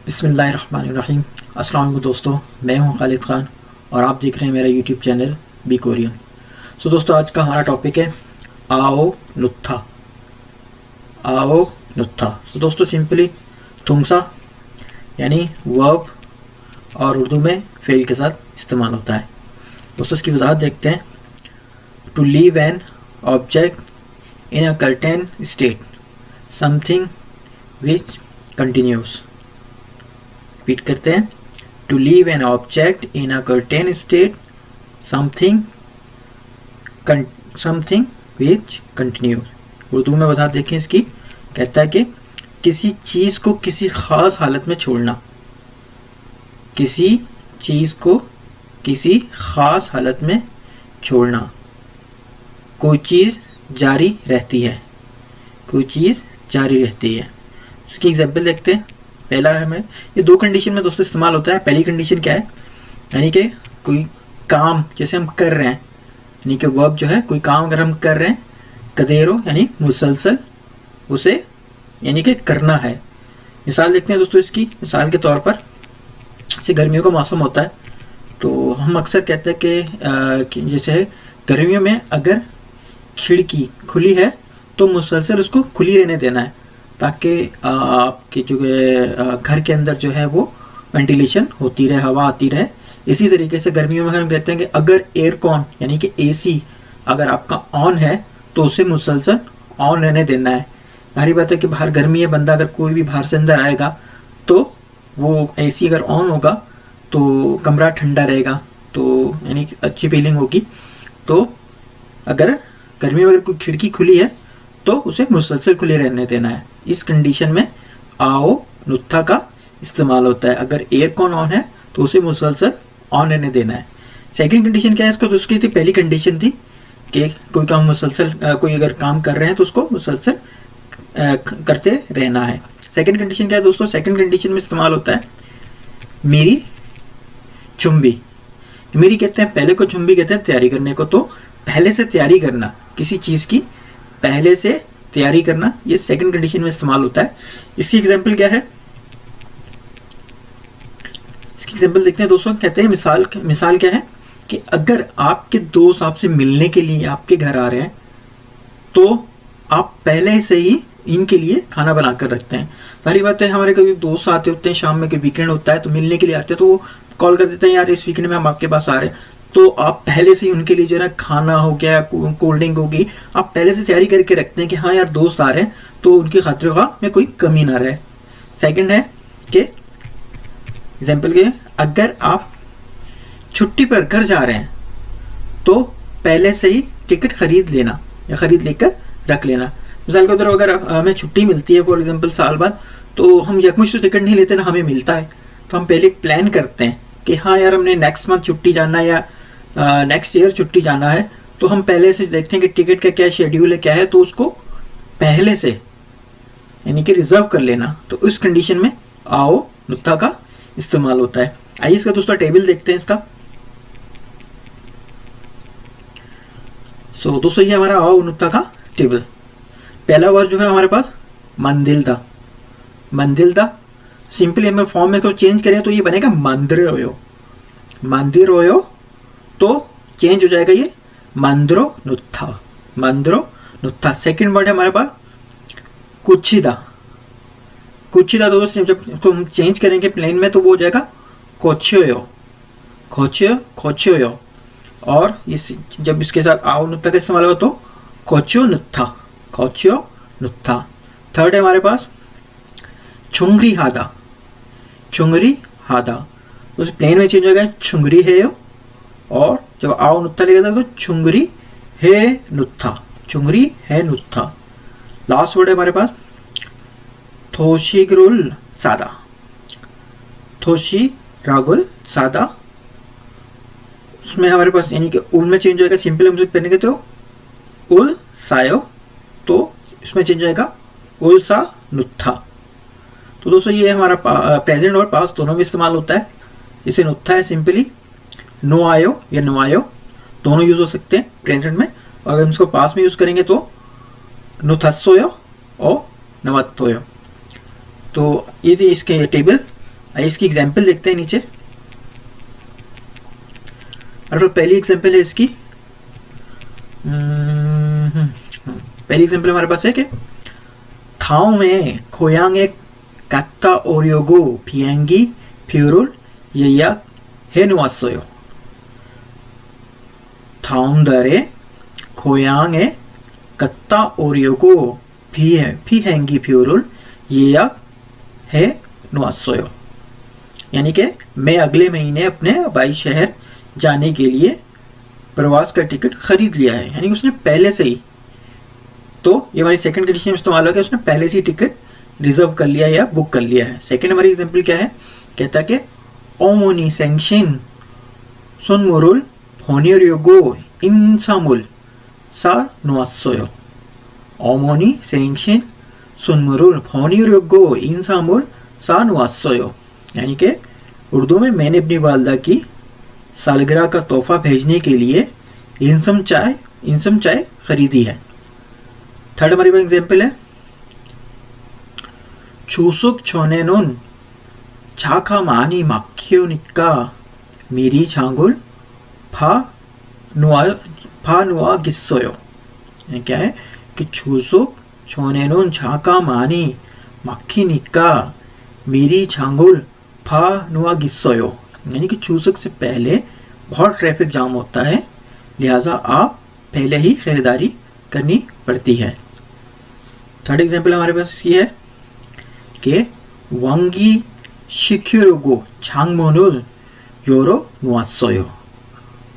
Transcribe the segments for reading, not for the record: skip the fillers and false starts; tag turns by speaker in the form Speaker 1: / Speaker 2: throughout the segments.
Speaker 1: बिस्मिल्लाहिर्रहमानिर्रहीम। अस्सलाम वालेकुम दोस्तों, मैं हूं खालिद ख़ान और आप देख रहे हैं मेरा यूट्यूब चैनल बी कोरियन। सो दोस्तों, आज का हमारा टॉपिक है आओ नुत्था। आओ नुत्था। सो दोस्तों, सिंपली थुंगसा यानी वर्ब और उर्दू में फेल के साथ इस्तेमाल होता है। दोस्तों, इसकी वजाहत देखते हैं। To leave an object in a certain state, something which continues. Repeat करते हैं। To leave an object in a certain state, something which continues. Urdu में बता देखें इसकी। कहता है कि किसी चीज़ को किसी ख़ास हालत में छोड़ना। किसी चीज़ को किसी ख़ास हालत में छोड़ना। कोई चीज़ जारी रहती है। कोई चीज़ जारी रहती है। उसकी एग्जाम्पल देखते हैं। पहला है, हमें ये दो कंडीशन में दोस्तों इस्तेमाल होता है। पहली कंडीशन क्या है, यानी कि कोई काम जैसे हम कर रहे हैं, यानी कि वर्ब जो है, कोई काम अगर हम कर रहे हैं, कदेरो यानी मुसलसल, उसे यानी कि करना है। मिसाल देखते हैं दोस्तों इसकी। मिसाल के तौर पर, जैसे गर्मियों का मौसम होता है तो हम अक्सर कहते हैं कि जैसे गर्मियों में अगर खिड़की खुली है तो मुसलसल उसको खुली रहने देना है, ताकि आपके जो घर के अंदर जो है वो वेंटिलेशन होती रहे, हवा आती रहे। इसी तरीके से गर्मियों में हम कहते हैं कि अगर एयरकॉन यानी कि एसी अगर आपका ऑन है तो उसे मुसलसल ऑन रहने देना है। सारी बात है कि बाहर गर्मी है, बंदा अगर कोई भी बाहर से अंदर आएगा तो वो एसी अगर ऑन होगा तो कमरा ठंडा रहेगा, तो यानी कि अच्छी फीलिंग होगी। तो अगर गर्मी में अगर कोई खिड़की खुली है तो उसे मुसलसल खुले रहने देना है। इस कंडीशन में आओ नुत्था का इस्तेमाल होता है। अगर एयरकॉन ऑन है तो उसे मुसलसल ऑन रहने देना है। सेकंड कंडीशन क्या है इसको, तो उसकी थी, पहली कंडीशन थी कि कोई काम मुसलसल, कोई अगर काम कर रहे हैं तो उसको मुसलसल करते रहना है। सेकंड कंडीशन क्या है दोस्तों, सेकंड कंडीशन में इस्तेमाल होता है मेरी चुम्बी। मेरी कहते हैं पहले को, चुम्बी कहते हैं तैयारी करने को। तो पहले से तैयारी करना, किसी चीज़ की पहले से तैयारी करना, ये सेकंड कंडीशन में इस्तेमाल होता है। इसकी एग्जांपल क्या है, इसकी एग्जांपल देखते हैं दोस्तों। कहते हैं मिसाल क्या है कि अगर आपके दोस्त आपसे मिलने के लिए आपके घर आ रहे हैं तो आप पहले से ही इनके लिए खाना बना कर रखते हैं। सारी बात है, हमारे कभी दोस्त आते होते हैं, शाम में कोई वीकेंड होता है तो मिलने के लिए आते हैं, तो वो कॉल कर देते हैं, यार इस वीकेंड में हम आपके पास आ रहे हैं। तो आप पहले से ही उनके लिए जो है ना, खाना हो गया, कोल्ड ड्रिंक होगी, आप पहले से तैयारी करके रखते हैं कि हाँ यार दोस्त आ रहे हैं तो उनकी खातिर का में कोई कमी ना रहे। सेकंड है कि एग्जाम्पल के, अगर आप छुट्टी पर घर जा रहे हैं तो पहले से ही टिकट खरीद लेना या खरीद लेकर रख लेना। मिसाल के तौर पर अगर हमें छुट्टी मिलती है फॉर एग्जाम्पल साल बाद, तो हम यकमुश्त टिकट नहीं लेते ना, हमें मिलता है तो हम पहले प्लान करते हैं कि हाँ यार हमने नेक्स्ट मंथ छुट्टी जाना है या नेक्स्ट ईयर छुट्टी जाना है, तो हम पहले से देखते हैं कि टिकट का क्या शेड्यूल है, क्या है, तो उसको पहले से यानी कि रिजर्व कर लेना। तो इस कंडीशन में आओ नुत्था का इस्तेमाल होता है। आइए इसका दोस्तों टेबल देखते हैं इसका। सो दोस्तों, ये हमारा आओ नुत्था का टेबल। पहला वर्ड जो है हमारे पास मंदिलदा। मंदिलदा सिंपली हमें फॉर्म में तो चेंज करें तो ये बनेगा मंदिरोयो। मंदिरोयो तो चेंज हो जाएगा ये मंदिरो नुत्था। मंदिरो नुत्था। सेकंड वर्ड है हमारे पास कुचिदा। कुचिदा दोस्तों जब इसको हम चेंज करेंगे प्लेन में तो वो हो जाएगा कोचियो। खोचियो खोचियो। और इस जब इसके साथ आओ नुत्था का इस्तेमाल होगा तो कोचियो नुत्था। कोचियो नुत्था। थर्ड है हमारे पास चुंगरी हादा। चुंगरी हादा तो प्लेन में चेंज हो गया चुंगरी है यो, और जब आओ नुत्था लिखा था तो चुंगरी है नुत्था। चुंगरी है नुत्था। लास्ट वर्ड है हमारे पास थोशीगरुल सादा। थोशी रागुल सादा। उसमें हमारे पास यानी कि उल में चेंज हो जाएगा, सिंपल हम पहनेंगे तो उल सायो, तो इसमें चेंज हो जाएगा उल सा नुत्था। तो दोस्तों ये हमारा प्रेजेंट और पास्ट दोनों में इस्तेमाल होता है। जैसे नुत्था है सिंपली नो आयो या नो आयो दोनों यूज हो सकते हैं प्रेजेंट में, और अगर हम इसको पास्ट में यूज करेंगे तो नुथस्सोयो और नवत्तोयो। तो ये थी इसके टेबल। आइए इसकी एग्जाम्पल देखते हैं नीचे। और पहली एग्जाम्पल है इसकी, पहली एग्जाम्पल हमारे पास है कि 다음에 고향에 갔다 오려고 비행기 표를 예약해 놓았어요. 다음 달에 고향에 갔다 오려고 비행기 표를 예약해 놓았어요. यानी कि मैं अगले महीने अपने हवाई शहर जाने के लिए प्रवास का टिकट खरीद लिया है, यानी कि उसने पहले से ही, तो ये हमारी सेकंड कंडीशन में इस्तेमाल हो गया, उसने पहले से ही टिकट रिजर्व कर लिया या बुक कर लिया है। सेकंड हमारी एग्जांपल क्या है, कहता है कि 어머니 생신 선물을 보내려고 인삼을 사 놓았어요. 어머니 생신 선물을 보내려고 인삼을 सा 놓았어요, यानी कि उर्दू में मैंने अपनी वालदा की सालगिरह का तोहफा भेजने के लिए इंसम चाय खरीदी है। थर्ड हमारी एग्जाम्पल है 추석 전에는 차가 많이 막히니까 미리 장을 파 놓아겠어요। क्या है कि 추석 전에는 차가 많이 막히니까 मेरी छांगुल फा नुआगिस्सोयो, यानी कि चूसक से पहले बहुत ट्रैफिक जाम होता है, लिहाजा आप पहले ही खरीदारी करनी पड़ती है। थर्ड एग्जांपल हमारे पास ये है कि 왕기 시키려고 창문을 열어 놓았어요.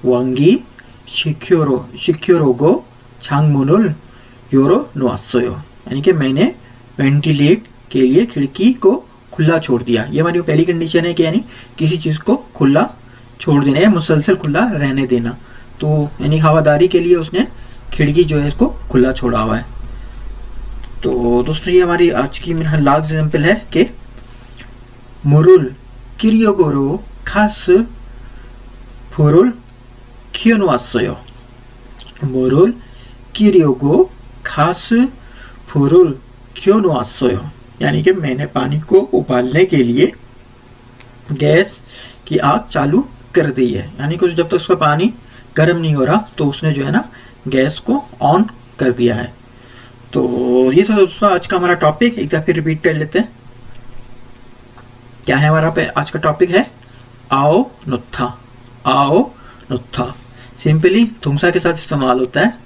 Speaker 1: 왕기 시키려고 창문을 열어 놓았어요, यानी कि मैंने वेंटिलेट के लिए खिड़की को खुला छोड़ दिया। ये हमारी पहली कंडीशन है कि यानी किसी चीज़ को खुला छोड़ देना या मुसलसल खुला रहने देना, तो यानी हवादारी के लिए उसने खिड़की जो है इसको खुला छोड़ा हुआ है। तो दोस्तों ये हमारी आज की लास्ट एग्जाम्पल है कि मुरुल किरियोगोरो खास फुरुल 키워놓았어요. मुरुल किरियोगो खास फुरुल 키워놓았어요, यानी कि मैंने पानी को उबालने के लिए गैस की आग चालू कर दी है, यानी कि जब तक उसका पानी गर्म नहीं हो रहा तो उसने जो है ना गैस को ऑन कर दिया है। तो ये था दोस्तों आज का हमारा टॉपिक, एक बार फिर रिपीट कर लेते हैं। क्या है हमारा आज का टॉपिक है आओ नुत्था। आओ नुत्था सिंपली तुमसा के साथ इस्तेमाल होता है,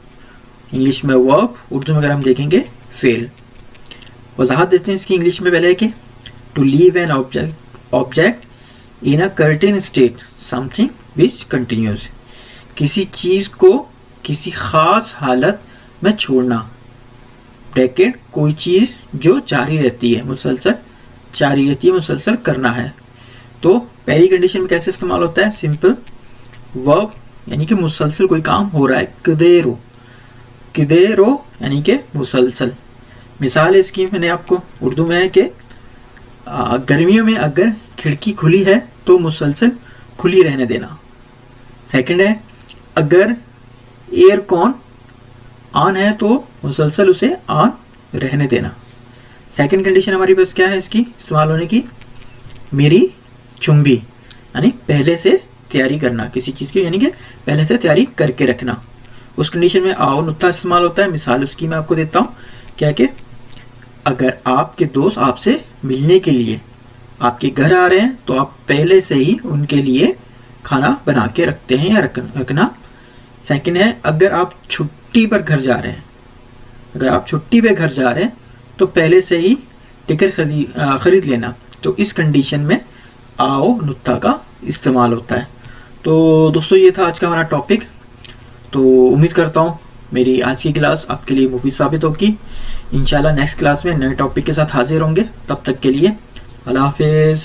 Speaker 1: इंग्लिश में वर्ब, उर्दू में अगर हम देखेंगे फेल। वजाहत देते हैं इसकी इंग्लिश में पहले है कि to leave an object in a certain state something which continues, किसी चीज़ को किसी ख़ास हालत में छोड़ना, ब्रैकेट कोई चीज़ जो जारी रहती है, मुसलसल जारी रहती है, मुसलसल करना है। तो पहली कंडीशन में कैसे इस्तेमाल होता है, सिंपल वर्ब, यानी कि मुसलसल कोई काम हो रहा है, किदेरो किदेरो यानी कि मुसलसल। मिसाल इसकी मैंने आपको उर्दू में है कि गर्मियों में अगर खिड़की खुली है तो मुसलसल खुली रहने देना। सेकंड है अगर एयर कॉन ऑन है तो मुसलसल उसे ऑन रहने देना। सेकंड कंडीशन हमारी पास क्या है इसकी इस्तेमाल होने की, मेरी चुंबी, यानी पहले से तैयारी करना किसी चीज़ की, यानी कि पहले से तैयारी करके रखना। उस कंडीशन में आओ नुत्ता इस्तेमाल होता है। मिसाल उसकी मैं आपको देता हूँ, क्या कि अगर आपके दोस्त आपसे मिलने के लिए आपके घर आ रहे हैं तो आप पहले से ही उनके लिए खाना बना के रखते हैं या रखना। सेकंड है अगर आप छुट्टी पर घर जा रहे हैं, अगर आप छुट्टी पे घर जा रहे हैं तो पहले से ही टिकट खरीद लेना। तो इस कंडीशन में आओ नुत्ता का इस्तेमाल होता है। तो दोस्तों ये था आज का हमारा टॉपिक। तो उम्मीद करता हूँ मेरी आज की क्लास आपके लिए मुफीद साबित होगी। इंशाल्लाह नेक्स्ट क्लास में नए टॉपिक के साथ हाजिर होंगे। तब तक के लिए अल्लाह हाफिज़।